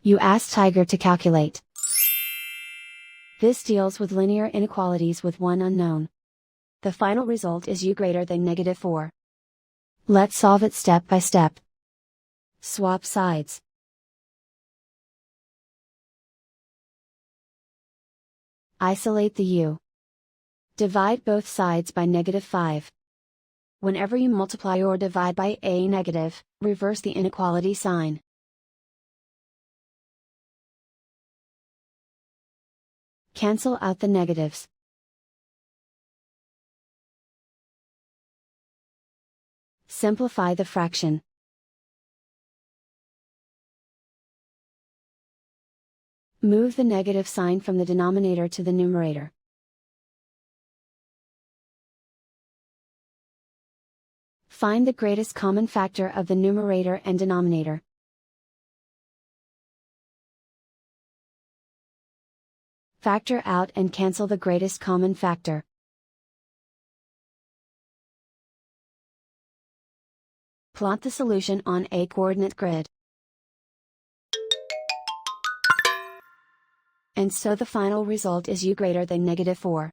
You ask Tiger to calculate. This deals with linear inequalities with one unknown. The final result is u greater than -4. Let's solve it step by step. Swap sides. Isolate the u. Divide both sides by -5. Whenever you multiply or divide by a negative, reverse the inequality sign. Cancel out the negatives. Simplify the fraction. Move the negative sign from the denominator to the numerator. Find the greatest common factor of the numerator and denominator. Factor out and cancel the greatest common factor. Plot the solution on a coordinate grid. And so the final result is u greater than -4.